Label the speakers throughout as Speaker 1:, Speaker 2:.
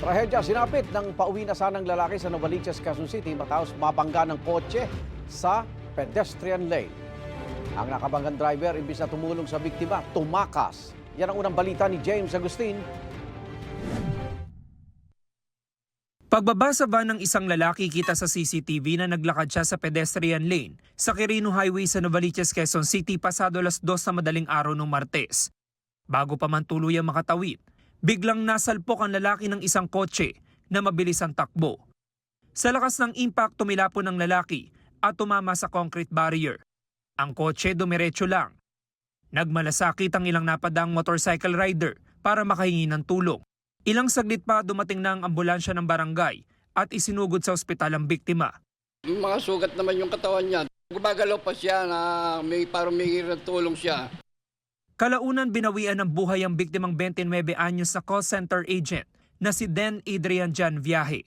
Speaker 1: Trahedya sinapit ng pauwi na sanang lalaki sa Novaliches, Quezon City matapos mabangga ng kotse sa pedestrian lane. Ang nakabanggang driver, imbis na tumulong sa biktima, tumakas. Yan ang unang balita ni James Agustin.
Speaker 2: Pagbaba sa van ng isang lalaki kita sa CCTV na naglakad siya sa pedestrian lane sa Quirino Highway sa Novaliches, Quezon City pasado alas 2 sa madaling araw ng Martes. Bago pa man tuluyang makatawid, biglang nasalpok ang lalaki ng isang kotse na mabilis ang takbo. Sa lakas ng impact, tumilapon ng lalaki at tumama sa concrete barrier. Ang kotse dumiretso lang. Nagmalasakit ang ilang napadang motorcycle rider para makahingi ng tulong. Ilang saglit pa dumating na ang ambulansya ng barangay at isinugod sa ospital ang biktima.
Speaker 3: Mga sugat naman yung katawan niya. Gumagalaw pa siya na parang may tulong siya.
Speaker 2: Kalaunan binawian ng buhay ang biktimang 29 anyos na call center agent na si Den Adrian Jan Viaje.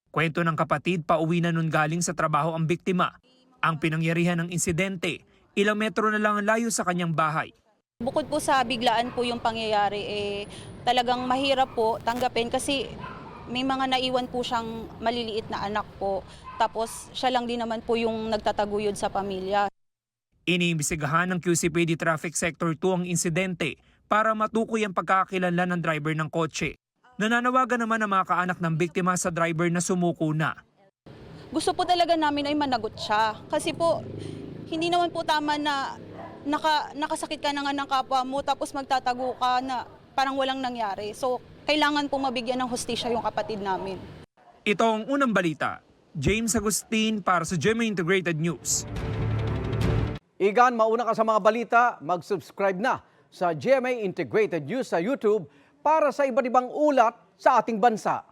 Speaker 2: Kwento ng kapatid, pauwi na nun galing sa trabaho ang biktima. Ang pinangyarihan ng insidente, ilang metro na lang ang layo sa kanyang bahay.
Speaker 4: Bukod po sa biglaan po yung pangyayari, talagang mahirap po tanggapin kasi may mga naiwan po siyang maliliit na anak po. Tapos siya lang din naman po yung nagtataguyod sa pamilya.
Speaker 2: Iniimbestigahan ng QCPD Traffic Sector 2 ang insidente para matukoy ang pagkakakilanlan ng driver ng kotse. Nananawagan naman ang mga kaanak ng biktima sa driver na sumuko na.
Speaker 4: Gusto po talaga namin ay managot siya. Kasi po, hindi naman po tama na nakasakit ka na nga ng kapwa mo tapos magtatago ka na parang walang nangyari. So, kailangan po mabigyan ng hustisya yung kapatid namin.
Speaker 2: Ito ang unang balita. James Agustin para sa GMA Integrated News.
Speaker 1: Igan, mauna ka sa mga balita, mag-subscribe na sa GMA Integrated News sa YouTube para sa iba't ibang ulat sa ating bansa.